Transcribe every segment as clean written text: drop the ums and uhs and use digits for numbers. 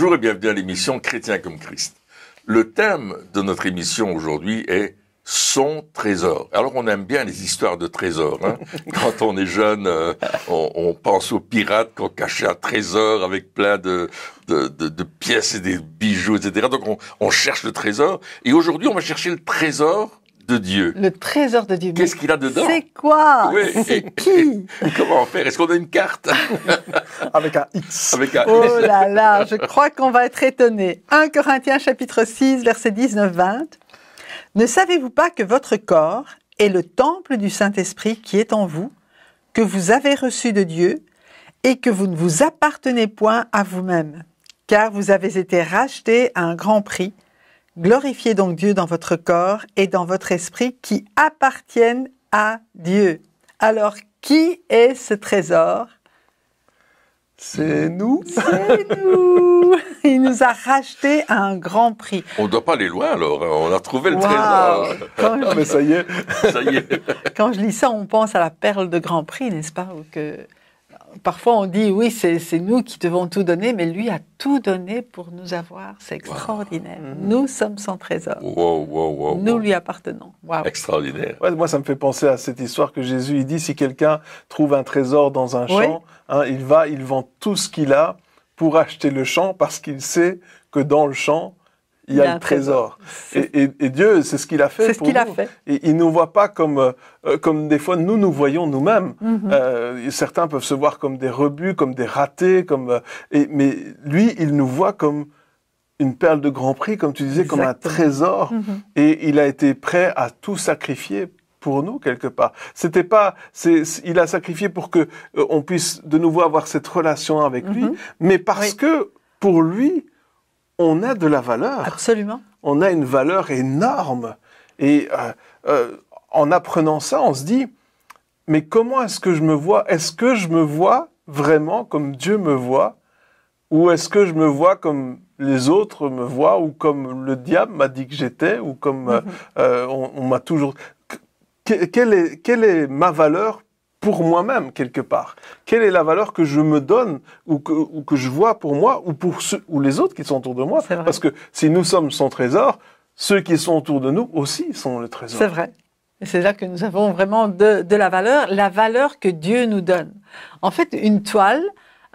Bonjour et bienvenue à l'émission Chrétien comme Christ. Le thème de notre émission aujourd'hui est son trésor. Alors on aime bien les histoires de trésors. Hein. Quand on est jeune, on pense aux pirates qui ont caché un trésor avec plein de pièces et des bijoux, etc. Donc on cherche le trésor. Et aujourd'hui, on va chercher le trésor de Dieu. Le trésor de Dieu. Qu'est-ce qu'il a dedans? C'est quoi? Oui. C'est qui? Comment faire? Est-ce qu'on a une carte? Avec un X. Avec un... Oh là là, je crois qu'on va être étonnés. 1 Corinthiens chapitre 6, versets 19-20. Ne savez-vous pas que votre corps est le temple du Saint-Esprit qui est en vous, que vous avez reçu de Dieu, et que vous ne vous appartenez point à vous-même, car vous avez été rachetés à un grand prix. Glorifiez donc Dieu dans votre corps et dans votre esprit qui appartiennent à Dieu. Alors, qui est ce trésor? C'est nous. C'est nous. Il nous a rachetés à un grand prix. On ne doit pas aller loin alors, on a trouvé le Wow. trésor. Ah, mais ça y est. Ça y est. Quand je lis ça, on pense à la perle de grand prix, n'est-ce pas? Ou que parfois on dit, oui, c'est nous qui devons tout donner, mais lui a tout donné pour nous avoir. C'est extraordinaire. Wow. Nous sommes son trésor. Wow. Nous lui appartenons. Wow. Extraordinaire. Ouais, moi, ça me fait penser à cette histoire que Jésus il dit, si quelqu'un trouve un trésor dans un champ, hein, il vend tout ce qu'il a pour acheter le champ parce qu'il sait que dans le champ, il y a le trésor. Et Dieu, c'est ce qu'il a fait C'est ce pour qu'il a nous. fait. Et il ne nous voit pas comme des fois nous voyons nous-mêmes. Certains peuvent se voir comme des rebuts, comme des ratés, mais lui, il nous voit comme une perle de grand prix, comme tu disais, comme un trésor. Et il a été prêt à tout sacrifier pour nous, quelque part. Il a sacrifié pour que on puisse de nouveau avoir cette relation avec lui, mais parce que, pour lui, on a de la valeur. Absolument. On a une valeur énorme. Et en apprenant ça, on se dit, mais comment est-ce que je me vois? Est-ce que je me vois vraiment comme Dieu me voit? Ou est-ce que je me vois comme les autres me voient? Ou comme le diable m'a dit que j'étais? Ou comme on m'a toujours... Quelle est ma valeur pour moi-même, quelque part? Quelle est la valeur que je me donne ou que je vois pour moi ou pour ceux ou les autres qui sont autour de moi? Parce que si nous sommes son trésor, ceux qui sont autour de nous aussi sont le trésor. C'est vrai. Et c'est là que nous avons vraiment de la valeur que Dieu nous donne. En fait, une toile,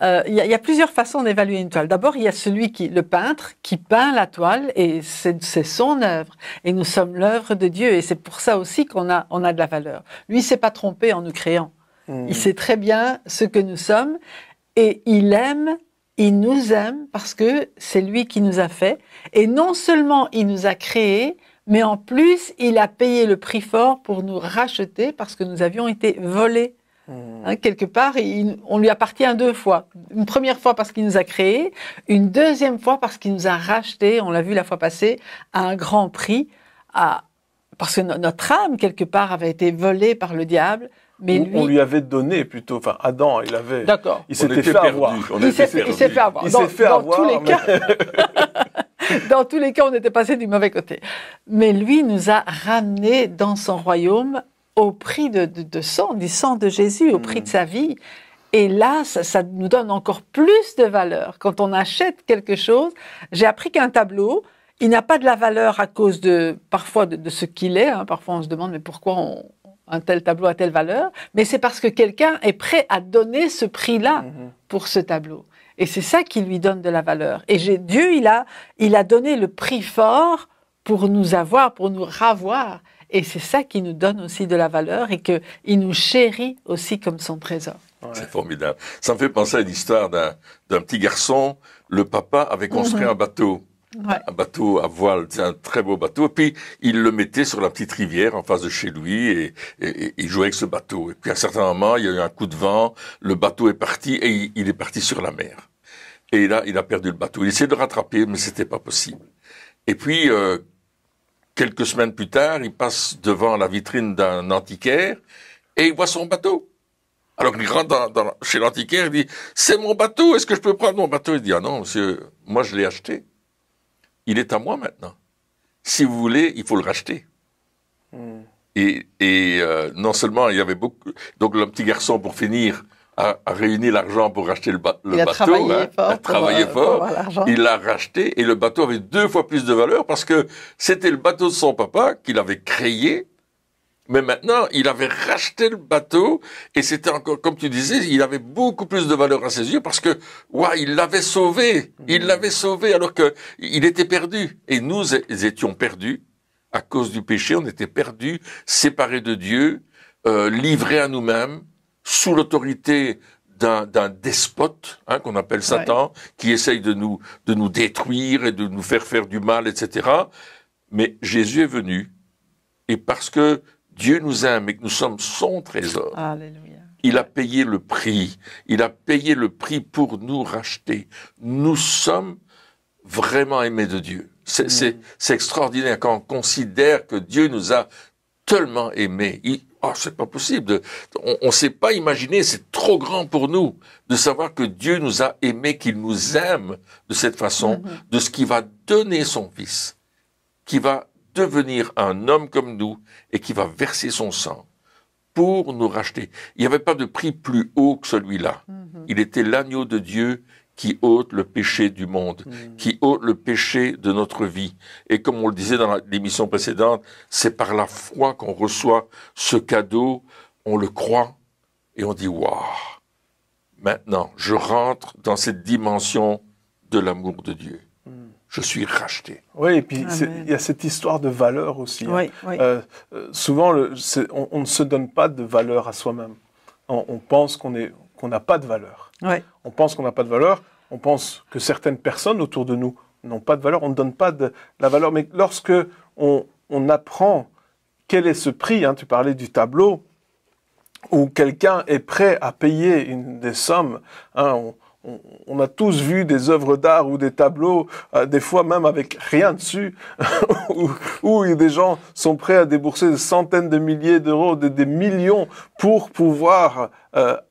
il y a plusieurs façons d'évaluer une toile. D'abord, il y a le peintre qui peint la toile et c'est son œuvre. Et nous sommes l'œuvre de Dieu et c'est pour ça aussi qu'on a de la valeur. Lui, il s'est pas trompé en nous créant. Il sait très bien ce que nous sommes et il nous aime parce que c'est lui qui nous a fait. Et non seulement il nous a créés, mais en plus, il a payé le prix fort pour nous racheter parce que nous avions été volés. Hein, quelque part, on lui appartient 2 fois. Une première fois parce qu'il nous a créés, une deuxième fois parce qu'il nous a rachetés, on l'a vu la fois passée, à un grand prix, parce que notre âme, quelque part, avait été volée par le diable. Mais on lui avait donné plutôt, enfin Adam, D'accord. Il s'était fait avoir. Il s'est fait avoir. Dans tous les cas, on était passé du mauvais côté. Mais lui nous a ramenés dans son royaume au prix du sang de Jésus, au prix de sa vie. Et là, ça nous donne encore plus de valeur. Quand on achète quelque chose, j'ai appris qu'un tableau, il n'a pas de la valeur à cause parfois de ce qu'il est. Hein. Parfois, on se demande, mais pourquoi un tel tableau a telle valeur? Mais c'est parce que quelqu'un est prêt à donner ce prix-là pour ce tableau. Et c'est ça qui lui donne de la valeur. Et Dieu, il a donné le prix fort pour nous ravoir. Et c'est ça qui nous donne aussi de la valeur et qu'il nous chérit aussi comme son trésor. Ouais. C'est formidable. Ça me fait penser à l'histoire d'un petit garçon. Le papa avait construit un bateau. Ouais. Un bateau à voile, c'est un très beau bateau. Et puis, il le mettait sur la petite rivière en face de chez lui et il jouait avec ce bateau. Et puis, à un certain moment, il y a eu un coup de vent, le bateau est parti et il est parti sur la mer. Et là, il a perdu le bateau. Il essayait de le rattraper, mais c'était pas possible. Et puis, quelques semaines plus tard, il passe devant la vitrine d'un antiquaire et il voit son bateau. Alors qu'il rentre chez l'antiquaire, il dit « C'est mon bateau, est-ce que je peux prendre mon bateau ?» Il dit « Ah non, monsieur, moi je l'ai acheté. Il est à moi maintenant. Si vous voulez, il faut le racheter. » Et non seulement il y avait beaucoup... Donc le petit garçon, pour finir, a réuni l'argent pour racheter le bateau. Il a travaillé hein, fort. a travaillé pour fort. avoir l'argent. Il l'a racheté et le bateau avait 2 fois plus de valeur parce que c'était le bateau de son papa qu'il avait créé. Mais maintenant, il avait racheté le bateau et c'était encore, comme tu disais, il avait beaucoup plus de valeur à ses yeux parce que, il l'avait sauvé. Il l'avait sauvé alors que il était perdu. Et nous étions perdus à cause du péché. On était perdus, séparés de Dieu, livrés à nous-mêmes, sous l'autorité d'un despote, qu'on appelle Satan, qui essaye de nous détruire et de nous faire du mal, etc. Mais Jésus est venu et parce que Dieu nous aime et que nous sommes son trésor. Alléluia. Il a payé le prix. Il a payé le prix pour nous racheter. Nous sommes vraiment aimés de Dieu. C'est extraordinaire quand on considère que Dieu nous a tellement aimés. C'est pas possible. On sait pas imaginer, c'est trop grand pour nous de savoir que Dieu nous a aimés, qu'il nous aime de cette façon, de ce qu'il va donner son Fils, qui va devenir un homme comme nous et qui va verser son sang pour nous racheter. Il n'y avait pas de prix plus haut que celui-là. Il était l'agneau de Dieu qui ôte le péché du monde, qui ôte le péché de notre vie. Et comme on le disait dans l'émission précédente, c'est par la foi qu'on reçoit ce cadeau, on le croit et on dit « Waouh, maintenant je rentre dans cette dimension de l'amour de Dieu. Je suis racheté. » Oui, et puis il y a cette histoire de valeur aussi. Oui, oui. Souvent, on ne se donne pas de valeur à soi-même. On pense qu'on n'a pas de valeur. Oui. On pense qu'on n'a pas de valeur. On pense que certaines personnes autour de nous n'ont pas de valeur. On ne donne pas de la valeur. Mais lorsque on apprend quel est ce prix, tu parlais du tableau, où quelqu'un est prêt à payer des sommes, on a tous vu des œuvres d'art ou des tableaux, des fois même avec rien dessus, où des gens sont prêts à débourser des centaines de milliers d'euros, des millions pour pouvoir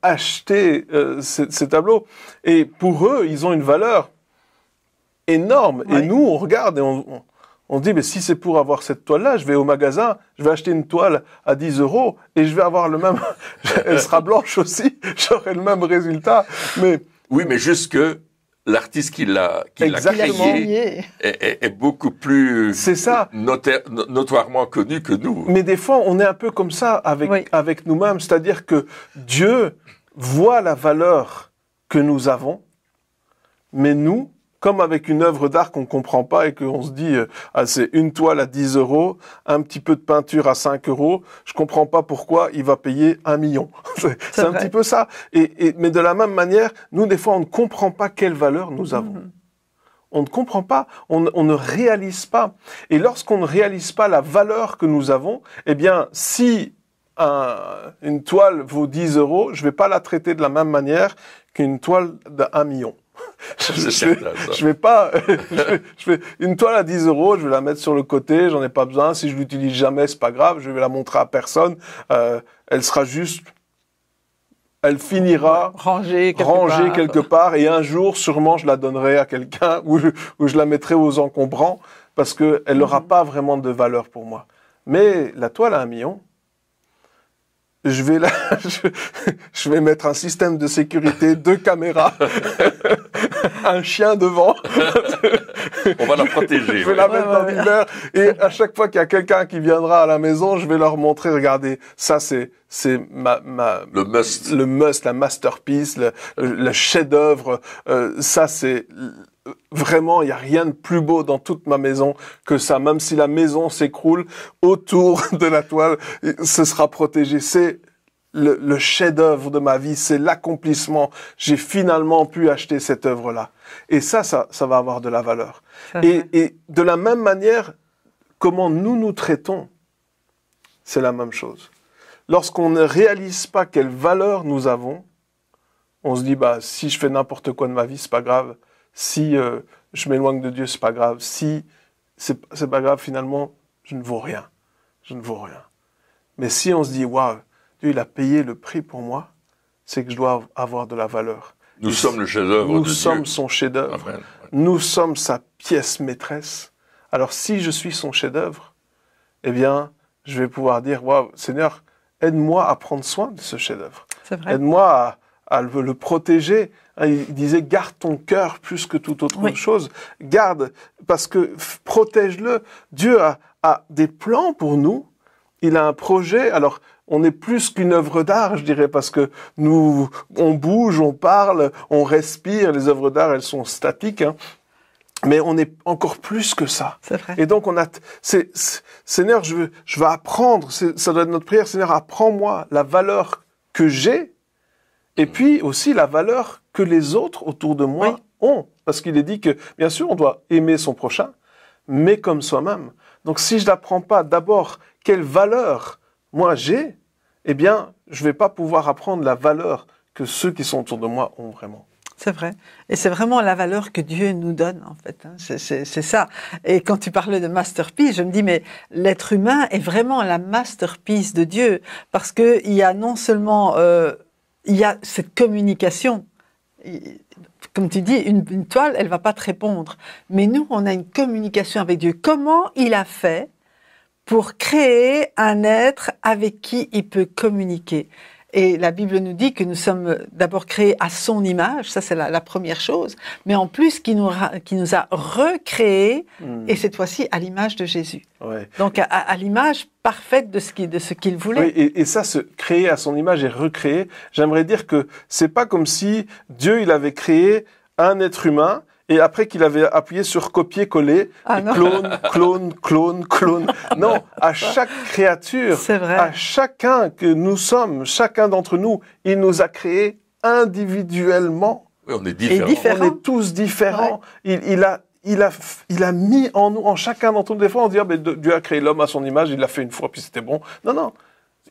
acheter ces tableaux. Et pour eux, ils ont une valeur énorme. Oui. Et nous, on regarde et on dit, mais si c'est pour avoir cette toile-là, je vais au magasin, je vais acheter une toile à 10 € et je vais avoir le même... Elle sera blanche aussi, j'aurai le même résultat. Oui, mais juste que l'artiste qui l'a créé est beaucoup plus notoirement connu que nous. Mais des fois, on est un peu comme ça avec nous-mêmes. C'est-à-dire que Dieu voit la valeur que nous avons, mais nous, comme avec une œuvre d'art qu'on ne comprend pas et qu'on se dit c'est une toile à 10 €, un petit peu de peinture à 5 €, je ne comprends pas pourquoi il va payer 1 million. C'est un petit peu ça. Mais de la même manière, nous, des fois, on ne comprend pas quelle valeur nous avons. On ne comprend pas, on ne réalise pas. Et lorsqu'on ne réalise pas la valeur que nous avons, eh bien, si une toile vaut 10 €, je ne vais pas la traiter de la même manière qu'une toile d'1 million. Je vais pas, une toile à 10 €, je vais la mettre sur le côté, j'en ai pas besoin. Si je l'utilise jamais, c'est pas grave, je vais la montrer à personne. Elle sera juste, elle finira rangée quelque part, et un jour, sûrement, je la donnerai à quelqu'un ou je la mettrai aux encombrants parce que elle n'aura pas vraiment de valeur pour moi. Mais la toile à 1 million, je vais mettre un système de sécurité, 2 caméras, un chien devant. On va la protéger. Je vais la mettre dans l'hiver. Et à chaque fois qu'il y a quelqu'un qui viendra à la maison, je vais leur montrer, regardez, ça c'est le must, la masterpiece, le chef-d'œuvre. Ça c'est vraiment, il n'y a rien de plus beau dans toute ma maison que ça. Même si la maison s'écroule, autour de la toile, ce sera protégé. C'est le chef-d'œuvre de ma vie, c'est l'accomplissement. J'ai finalement pu acheter cette œuvre-là. Et ça va avoir de la valeur. Et de la même manière, comment nous traitons, c'est la même chose. Lorsqu'on ne réalise pas quelle valeur nous avons, on se dit, si je fais n'importe quoi de ma vie, c'est pas grave. Si je m'éloigne de Dieu, c'est pas grave. Si c'est pas grave, finalement, je ne vaux rien. Je ne vaux rien. Mais si on se dit, waouh, Dieu, il a payé le prix pour moi, c'est que je dois avoir de la valeur. Nous sommes le chef-d'œuvre de Dieu. Nous sommes son chef-d'œuvre. Amen. Nous sommes sa pièce maîtresse. Alors, si je suis son chef-d'œuvre, eh bien, je vais pouvoir dire, waouh, Seigneur, aide-moi à prendre soin de ce chef-d'œuvre. C'est vrai. Aide-moi à le protéger. Il disait, garde ton cœur plus que toute autre chose. Garde, parce que protège-le. Dieu a des plans pour nous. Il a un projet. Alors, on est plus qu'une œuvre d'art, je dirais, parce que nous, on bouge, on parle, on respire. Les œuvres d'art, elles sont statiques, hein. Mais on est encore plus que ça. C'est vrai. Et donc, Seigneur, je veux apprendre. Ça doit être notre prière. Seigneur, apprends-moi la valeur que j'ai. Et puis aussi la valeur que les autres autour de moi ont. Parce qu'il est dit que, bien sûr, on doit aimer son prochain, mais comme soi-même. Donc, si je n'apprends pas d'abord quelle valeur moi j'ai, eh bien, je ne vais pas pouvoir apprendre la valeur que ceux qui sont autour de moi ont vraiment. C'est vrai. Et c'est vraiment la valeur que Dieu nous donne, en fait. C'est ça. Et quand tu parlais de masterpiece, je me dis, mais l'être humain est vraiment la masterpiece de Dieu. Parce qu'il y a non seulement... il y a cette communication. Comme tu dis, une toile, elle ne va pas te répondre. Mais nous, on a une communication avec Dieu. Comment il a fait pour créer un être avec qui il peut communiquer? Et la Bible nous dit que nous sommes d'abord créés à son image, ça c'est la première chose, mais en plus qui nous a recréés, et cette fois-ci à l'image de Jésus. Ouais. Donc à l'image parfaite de ce qu'il voulait. Oui, et ça, se créer à son image et recréer, j'aimerais dire que c'est pas comme si Dieu il avait créé un être humain, et après qu'il avait appuyé sur copier-coller, clone. Non, à chaque créature, à chacun que nous sommes, chacun d'entre nous, il nous a créés individuellement. Oui, on est différents. On est tous différents. Ouais. Il a mis en nous, en chacun d'entre nous, des fois on dit, ah, ben, Dieu a créé l'homme à son image, il l'a fait une fois, puis c'était bon. Non.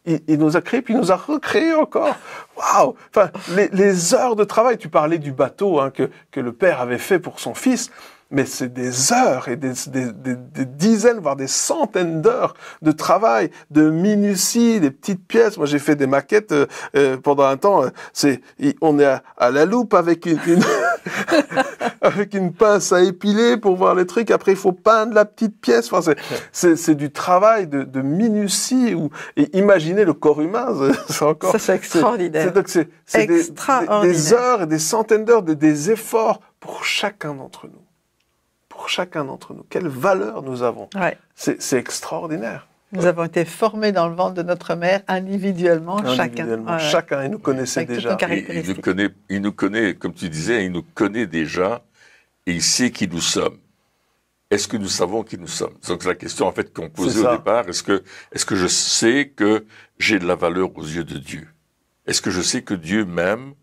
Il nous a créé, puis il nous a recréé encore. Waouh! Enfin, les heures de travail, tu parlais du bateau hein, que le père avait fait pour son fils, mais c'est des heures et des dizaines, voire des centaines d'heures de travail, de minutie, des petites pièces. Moi, j'ai fait des maquettes pendant un temps. On est à la loupe avec avec une pince à épiler pour voir les trucs. Après, il faut peindre la petite pièce. Enfin, c'est du travail de minutie. Et imaginez le corps humain. C'est encore. Ça, c'est extraordinaire. C'est des heures et des centaines d'heures, des efforts pour chacun d'entre nous. Pour chacun d'entre nous. Quelle valeur nous avons. Ouais. C'est extraordinaire. Nous avons été formés dans le ventre de notre mère individuellement. Chacun. Chacun, il nous connaissait déjà. Il nous connaît, comme tu disais, il nous connaît déjà et il sait qui nous sommes. Est-ce que nous savons qui nous sommes? Donc la question en fait qu'on posait au départ, est-ce que je sais que j'ai de la valeur aux yeux de Dieu? Est-ce que je sais que Dieu m'aime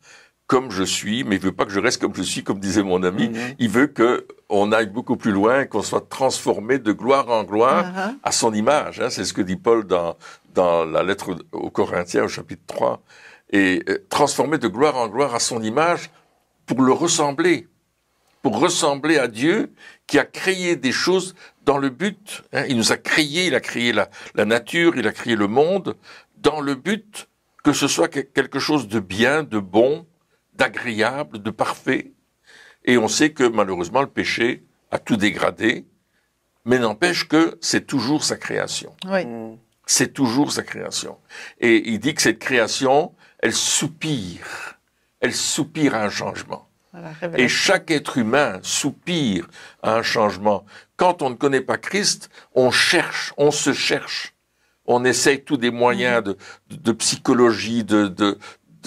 comme je suis, mais il veut pas que je reste comme je suis, comme disait mon ami. Il veut que on aille beaucoup plus loin, qu'on soit transformé de gloire en gloire à son image. Hein. C'est ce que dit Paul dans la lettre aux Corinthiens au chapitre 3. Et transformé de gloire en gloire à son image pour le ressembler. Pour ressembler à Dieu qui a créé des choses dans le but. Hein. Il nous a créé, il a créé la nature, il a créé le monde dans le but que ce soit quelque chose de bien, de bon, d'agréable, de parfait. Et on sait que malheureusement le péché a tout dégradé, mais n'empêche que c'est toujours sa création. Oui. C'est toujours sa création. Et il dit que cette création, elle soupire à un changement. Et chaque être humain soupire à un changement. Quand on ne connaît pas Christ, on se cherche. On essaye tous des moyens de psychologie,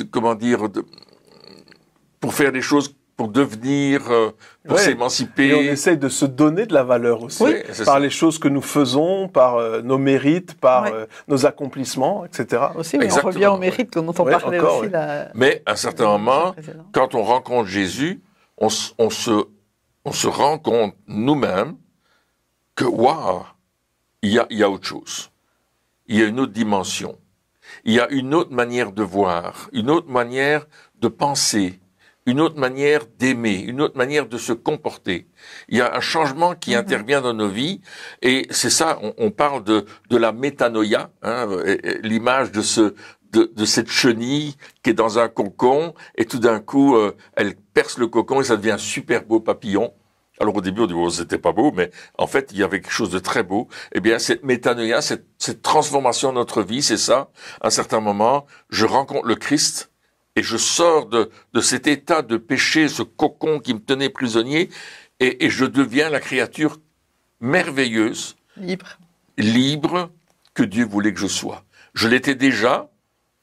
comment dire, pour faire des choses, pour devenir, pour s'émanciper. Et on essaye de se donner de la valeur aussi, par les choses que nous faisons, par nos mérites, par nos accomplissements, etc. Aussi, on revient au mérite dont on parlait aussi. Mais à un certain moment, quand on rencontre Jésus, on se rend compte nous-mêmes que, waouh, il y a autre chose. Il y a une autre dimension. Il y a une autre manière de voir, une autre manière de penser, une autre manière d'aimer, une autre manière de se comporter. Il y a un changement qui intervient dans nos vies, et c'est ça, on parle de la métanoïa, hein, l'image de cette chenille qui est dans un cocon, et tout d'un coup, elle perce le cocon et ça devient un super beau papillon. Alors au début, on dit, oh, c'était pas beau, mais en fait, il y avait quelque chose de très beau. Eh bien, cette métanoïa, cette transformation de notre vie, c'est ça. À un certain moment, je rencontre le Christ, et je sors de cet état de péché, ce cocon qui me tenait prisonnier, et je deviens la créature merveilleuse, libre que Dieu voulait que je sois. Je l'étais déjà,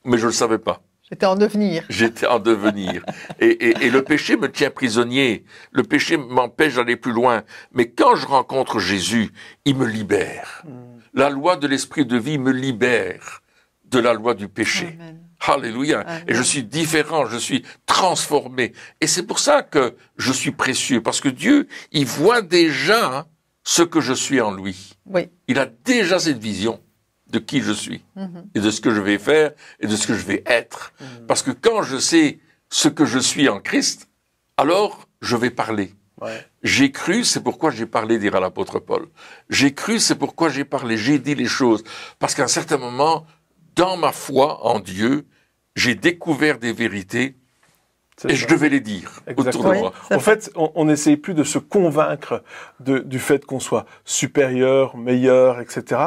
mais je ne le savais pas. J'étais en devenir. J'étais en devenir. Et le péché me tient prisonnier. Le péché m'empêche d'aller plus loin. Mais quand je rencontre Jésus, il me libère. La loi de l'esprit de vie me libère de la loi du péché. Amen. Alléluia. Amen. Et je suis différent, je suis transformé. Et c'est pour ça que je suis précieux. Parce que Dieu, il voit déjà ce que je suis en lui. Oui. Il a déjà cette vision de qui je suis, et de ce que je vais faire, et de ce que je vais être. Parce que quand je sais ce que je suis en Christ, alors je vais parler. Ouais. J'ai cru, c'est pourquoi j'ai parlé, dira l'apôtre Paul. J'ai cru, c'est pourquoi j'ai parlé, j'ai dit les choses. Parce qu'à un certain moment, dans ma foi en Dieu, j'ai découvert des vérités, et je devais les dire autour de moi. En fait, on n'essaye plus de se convaincre du fait qu'on soit supérieur, meilleur, etc.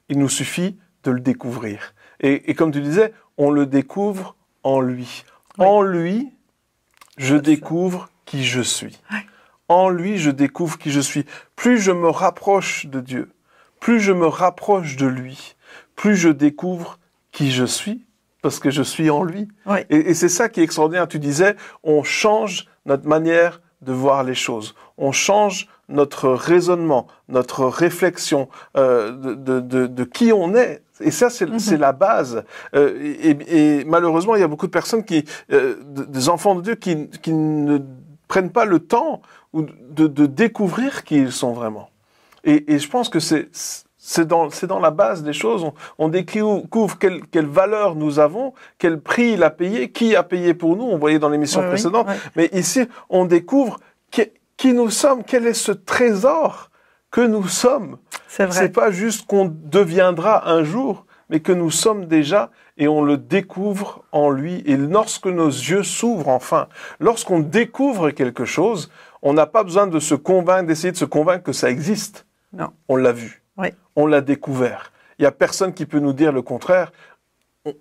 Il nous suffit de le découvrir. Et comme tu disais, on le découvre en lui. Oui. En lui, je découvre qui je suis. Oui. En lui, je découvre qui je suis. Plus je me rapproche de Dieu, plus je me rapproche de lui, plus je découvre qui je suis, parce que je suis en lui. Oui. Et c'est ça qui est extraordinaire. Tu disais, on change notre manière de voir les choses. On change notre raisonnement, notre réflexion de qui on est. Et ça, c'est la base. Et malheureusement, il y a beaucoup de personnes des enfants de Dieu qui ne prennent pas le temps de découvrir qui ils sont vraiment. Et je pense que c'est dans la base des choses. On découvre quelle valeur nous avons, quel prix il a payé, qui a payé pour nous. On voyait dans l'émission précédente. Oui. Mais ici, on découvre qui nous sommes, quel est ce trésor que nous sommes. C'est vrai. C'est pas juste qu'on deviendra un jour, mais que nous sommes déjà et on le découvre en lui. Et lorsque nos yeux s'ouvrent enfin, lorsqu'on découvre quelque chose, on n'a pas besoin de se convaincre, d'essayer de se convaincre que ça existe. Non. On l'a vu. Oui. On l'a découvert. Il n'y a personne qui peut nous dire le contraire.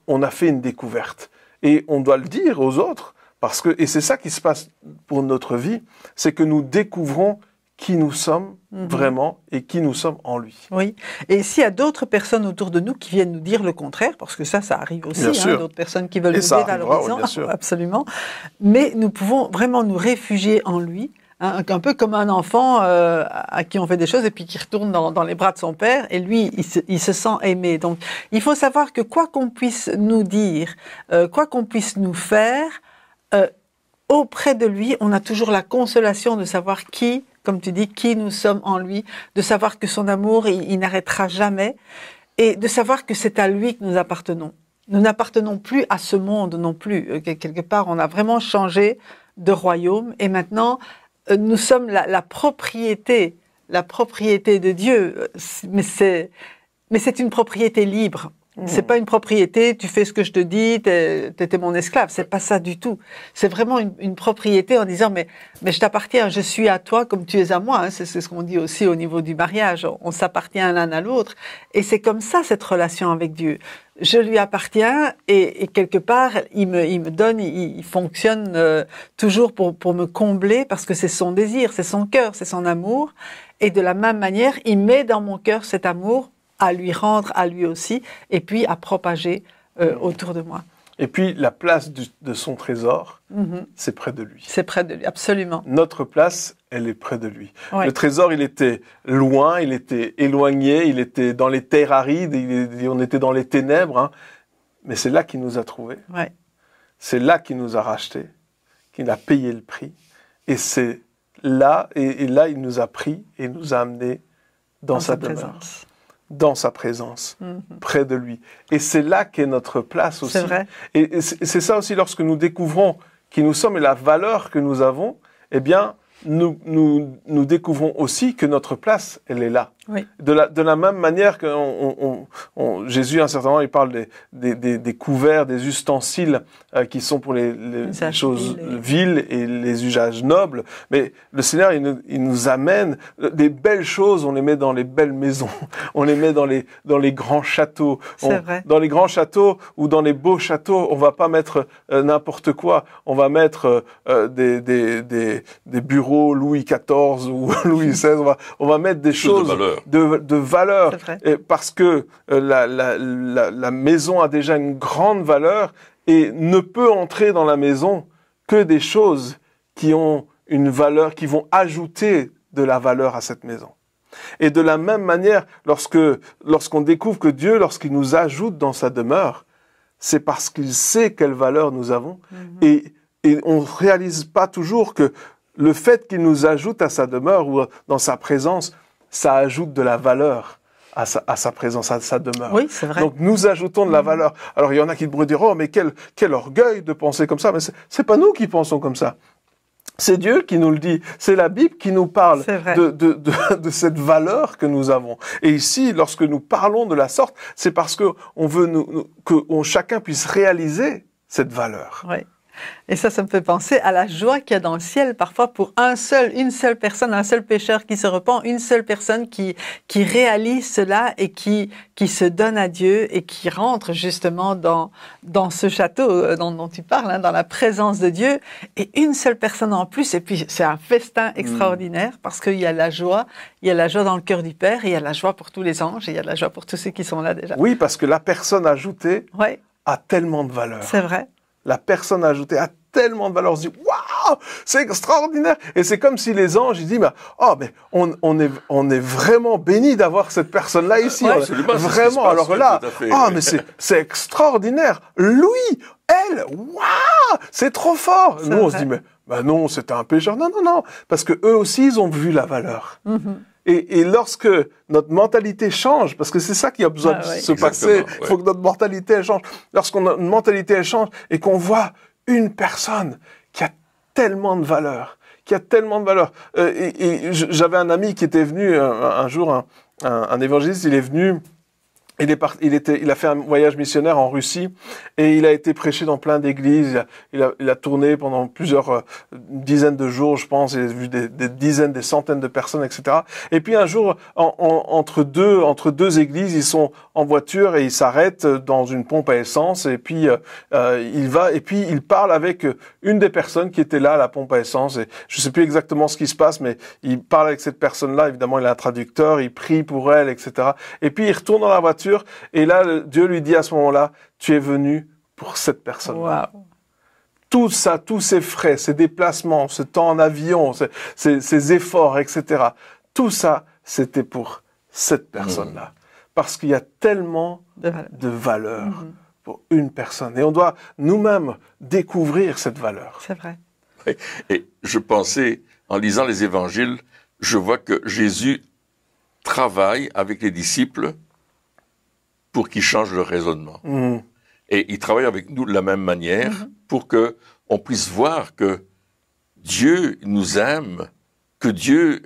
On a fait une découverte. Et on doit le dire aux autres, et c'est ça qui se passe pour notre vie, c'est que nous découvrons qui nous sommes vraiment et qui nous sommes en lui. Oui, et s'il y a d'autres personnes autour de nous qui viennent nous dire le contraire, parce que ça arrive aussi, d'autres personnes qui veulent nous dévaloriser, absolument, mais nous pouvons vraiment nous réfugier en lui, un peu comme un enfant à qui on fait des choses et puis qui retourne dans les bras de son père, et lui, il se sent aimé. Donc, il faut savoir que quoi qu'on puisse nous dire, quoi qu'on puisse nous faire, auprès de lui, on a toujours la consolation de savoir qui, comme tu dis, qui nous sommes en lui, de savoir que son amour, il n'arrêtera jamais, et de savoir que c'est à lui que nous appartenons. Nous n'appartenons plus à ce monde non plus. Quelque part, on a vraiment changé de royaume, et maintenant, nous sommes la propriété de Dieu, mais c'est une propriété libre. C'est pas une propriété, tu fais ce que je te dis, t'étais mon esclave. C'est pas ça du tout. C'est vraiment une propriété en disant, mais je t'appartiens, je suis à toi comme tu es à moi. Hein. C'est ce qu'on dit aussi au niveau du mariage. On s'appartient l'un à l'autre. Et c'est comme ça, cette relation avec Dieu. Je lui appartiens et quelque part, il me donne, il fonctionne toujours pour me combler parce que c'est son désir, c'est son cœur, c'est son amour. Et de la même manière, il met dans mon cœur cet amour à lui rendre à lui aussi, et puis à propager autour de moi. Et puis, la place de son trésor, c'est près de lui. C'est près de lui, absolument. Notre place, elle est près de lui. Ouais. Le trésor, il était loin, il était éloigné, il était dans les terres arides, on était dans les ténèbres, hein. Mais c'est là qu'il nous a trouvés. Ouais. C'est là qu'il nous a rachetés, qu'il a payé le prix. Et c'est là, et là, il nous a pris et nous a amenés dans sa demeure. Dans sa présence, près de lui. Et c'est là qu'est notre place aussi. C'est vrai. Et c'est ça aussi, lorsque nous découvrons qui nous sommes et la valeur que nous avons, eh bien, nous découvrons aussi que notre place, elle est là. Oui. De la même manière que Jésus, à un certain moment, il parle des couverts, des ustensiles qui sont pour les choses viles et les usages nobles. Mais le Seigneur, il nous amène des belles choses, on les met dans les belles maisons, on les met dans les grands châteaux. C'est vrai. Dans les grands châteaux ou dans les beaux châteaux, on va pas mettre n'importe quoi. On va mettre des bureaux Louis XIV ou Louis XVI. On va mettre des choses de valeur, parce que la maison a déjà une grande valeur et ne peut entrer dans la maison que des choses qui ont une valeur, qui vont ajouter de la valeur à cette maison. Et de la même manière, lorsqu'on découvre que Dieu, lorsqu'il nous ajoute dans sa demeure, c'est parce qu'il sait quelle valeur nous avons. Et on ne réalise pas toujours que le fait qu'il nous ajoute à sa demeure ou dans sa présence, ça ajoute de la valeur à sa présence, à sa demeure. Oui, c'est vrai. Donc nous ajoutons de la valeur. Alors il y en a qui pourraient dire, oh mais quel orgueil de penser comme ça. Mais c'est pas nous qui pensons comme ça. C'est Dieu qui nous le dit. C'est la Bible qui nous parle de cette valeur que nous avons. Et ici, lorsque nous parlons de la sorte, c'est parce que on veut que chacun puisse réaliser cette valeur. Oui. Et ça me fait penser à la joie qu'il y a dans le ciel parfois pour une seule personne, un seul pécheur qui se repent, une seule personne qui réalise cela et qui se donne à Dieu et qui rentre justement dans ce château dont tu parles, hein, dans la présence de Dieu, et une seule personne en plus, et puis c'est un festin extraordinaire parce qu'il y a la joie dans le cœur du Père, et il y a la joie pour tous les anges, et il y a la joie pour tous ceux qui sont là déjà. Oui, parce que la personne ajoutée a tellement de valeur. C'est vrai. La personne ajoutée a tellement de valeur. On se dit, waouh, c'est extraordinaire. Et c'est comme si les anges, ils disent, mais on est vraiment béni d'avoir cette personne-là ici. Ouais, vraiment. Alors là, mais c'est extraordinaire. Lui, elle, waouh, c'est trop fort. Nous, on se dit, mais non, c'était un pécheur. Non. Parce que eux aussi, ils ont vu la valeur. Et lorsque notre mentalité change, parce que c'est ça qui a besoin de se passer, il faut que notre mentalité change. Lorsqu'on notre mentalité change et qu'on voit une personne qui a tellement de valeur, j'avais un ami qui était venu un jour, un évangéliste, il est venu. Il a fait un voyage missionnaire en Russie et il a été prêché dans plein d'églises. Il a tourné pendant plusieurs dizaines de jours, je pense. Il a vu des dizaines, des centaines de personnes, etc. Et puis un jour, entre deux églises, ils sont en voiture et ils s'arrêtent dans une pompe à essence. Et puis il parle avec une des personnes qui était là à la pompe à essence. Et je sais plus exactement ce qui se passe, mais il parle avec cette personne-là. Évidemment, il a un traducteur. Il prie pour elle, etc. Et puis il retourne dans la voiture. Et là, Dieu lui dit à ce moment-là, tu es venu pour cette personne-là. Wow. Tout ça, tous ces frais, ces déplacements, ce temps en avion, ces efforts, etc. Tout ça, c'était pour cette personne-là. Parce qu'il y a tellement de valeur pour une personne. Et on doit nous-mêmes découvrir cette valeur. C'est vrai. Et je pensais, en lisant les évangiles, je vois que Jésus travaille avec les disciples pour qu'ils changent leur raisonnement. Et il travaille avec nous de la même manière pour que on puisse voir que Dieu nous aime, que Dieu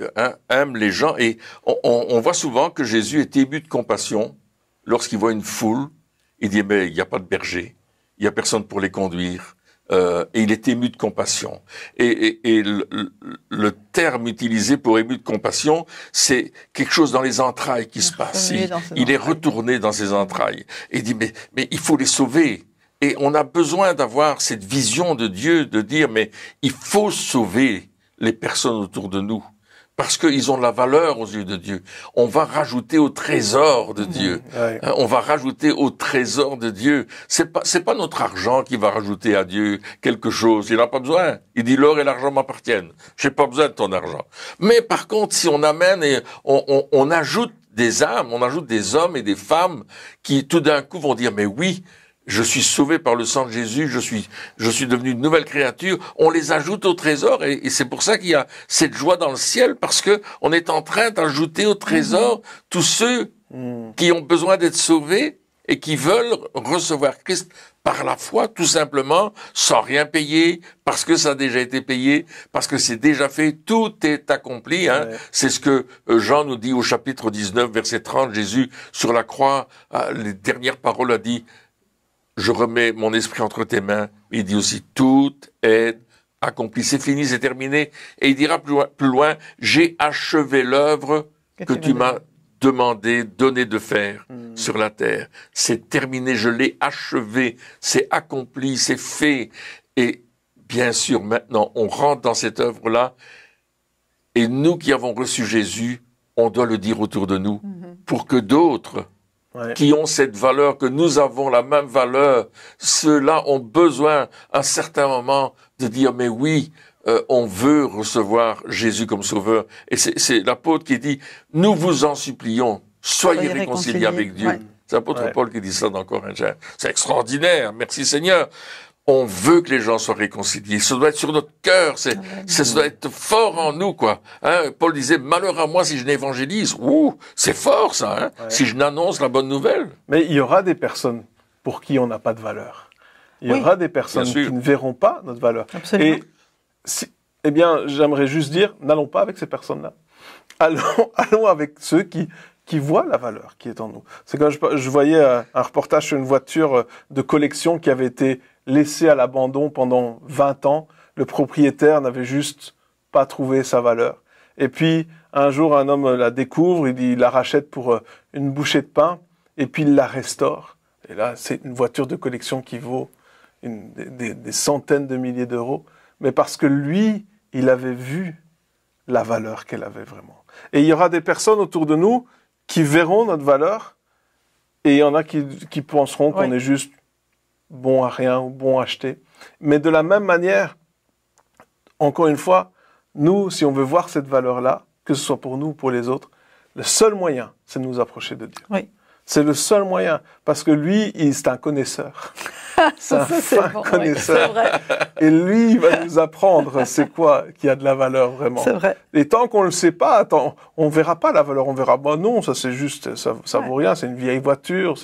aime les gens. Et on voit souvent que Jésus est ému de compassion lorsqu'il voit une foule. Il dit, mais il n'y a pas de berger, il n'y a personne pour les conduire. Et il est ému de compassion. Et le terme utilisé pour ému de compassion, c'est quelque chose dans les entrailles qui se passe. Il est retourné dans ses entrailles. Et il dit, mais il faut les sauver. Et on a besoin d'avoir cette vision de Dieu, de dire, mais il faut sauver les personnes autour de nous. Parce qu'ils ont de la valeur aux yeux de Dieu. On va rajouter au trésor de Dieu. On va rajouter au trésor de Dieu. C'est pas notre argent qui va rajouter à Dieu quelque chose. Il n'a pas besoin. Il dit l'or et l'argent m'appartiennent. J'ai pas besoin de ton argent. Mais par contre, si on amène et on ajoute des âmes, on ajoute des hommes et des femmes qui tout d'un coup vont dire mais oui, je suis sauvé par le sang de Jésus, je suis devenu une nouvelle créature. On les ajoute au trésor et c'est pour ça qu'il y a cette joie dans le ciel parce que on est en train d'ajouter au trésor tous ceux qui ont besoin d'être sauvés et qui veulent recevoir Christ par la foi, tout simplement, sans rien payer, parce que ça a déjà été payé, parce que c'est déjà fait, tout est accompli. Hein. Ouais. C'est ce que Jean nous dit au chapitre 19, verset 30, Jésus, sur la croix, les dernières paroles a dit, « Je remets mon esprit entre tes mains ». Il dit aussi, « Tout est accompli, c'est fini, c'est terminé ». Et il dira plus loin, « J'ai achevé l'œuvre que tu m'as donné de faire sur la terre. C'est terminé, je l'ai achevé, c'est accompli, c'est fait. » Et bien sûr, maintenant, on rentre dans cette œuvre-là, et nous qui avons reçu Jésus, on doit le dire autour de nous, pour que d'autres qui ont cette valeur, que nous avons la même valeur, ceux-là ont besoin, à un certain moment, de dire, mais oui, on veut recevoir Jésus comme sauveur. Et c'est l'apôtre qui dit, nous vous en supplions, soyez réconciliés avec Dieu. Ouais. C'est l'apôtre Paul qui dit ça dans Corinthiens. C'est extraordinaire, merci Seigneur. On veut que les gens soient réconciliés. Ça doit être sur notre cœur, ça doit être fort en nous, quoi. Hein? Paul disait, malheur à moi si je n'évangélise. Ouh, c'est fort ça, hein? Si je n'annonce la bonne nouvelle. Mais il y aura des personnes pour qui on n'a pas de valeur. Il y aura des personnes qui ne verront pas notre valeur. Absolument. Et eh bien, j'aimerais juste dire, n'allons pas avec ces personnes-là. Allons avec ceux qui voient la valeur qui est en nous. C'est quand je voyais un reportage sur une voiture de collection qui avait été laissée à l'abandon pendant 20 ans. Le propriétaire n'avait juste pas trouvé sa valeur. Et puis, un jour, un homme la découvre, il la rachète pour une bouchée de pain, et puis il la restaure. Et là, c'est une voiture de collection qui vaut des centaines de milliers d'euros. Mais parce que lui, il avait vu la valeur qu'elle avait vraiment. Et il y aura des personnes autour de nous qui verront notre valeur, et il y en a qui penseront qu'on est juste bon à rien ou bon à acheter. Mais de la même manière, encore une fois, nous, si on veut voir cette valeur-là, que ce soit pour nous ou pour les autres, le seul moyen, c'est de nous approcher de Dieu. Oui. C'est le seul moyen, parce que lui, c'est un connaisseur. C'est un fin connaisseur. Vrai. Et lui, il va nous apprendre c'est quoi qui a de la valeur vraiment. C'est vrai. Et tant qu'on le sait pas, on verra pas la valeur. On verra, bah non, ça c'est juste, ça vaut rien, c'est une vieille voiture.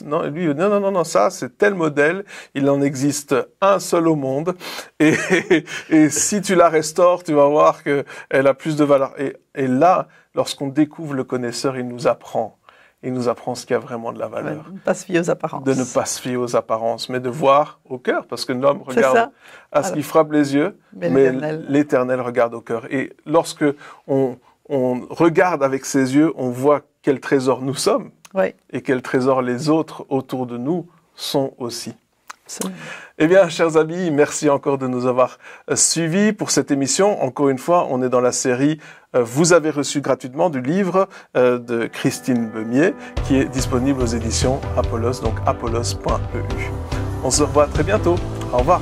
Non, lui, non, ça c'est tel modèle. Il en existe un seul au monde. Et si tu la restaures, tu vas voir que elle a plus de valeur. Et là, lorsqu'on découvre le connaisseur, il nous apprend. Il nous apprend ce qui a vraiment de la valeur. De ne pas se fier aux apparences. De ne pas se fier aux apparences, mais de voir au cœur, parce que l'homme regarde à ce qui frappe les yeux, mais l'Éternel regarde au cœur. Et lorsque on regarde avec ses yeux, on voit quel trésor nous sommes, et quel trésor les autres autour de nous sont aussi. Absolument. Eh bien, chers amis, merci encore de nous avoir suivis pour cette émission. Encore une fois, on est dans la série Vous avez reçu gratuitement du livre de Christine Beumier qui est disponible aux éditions Apollos, donc apollos.eu. On se revoit très bientôt. Au revoir.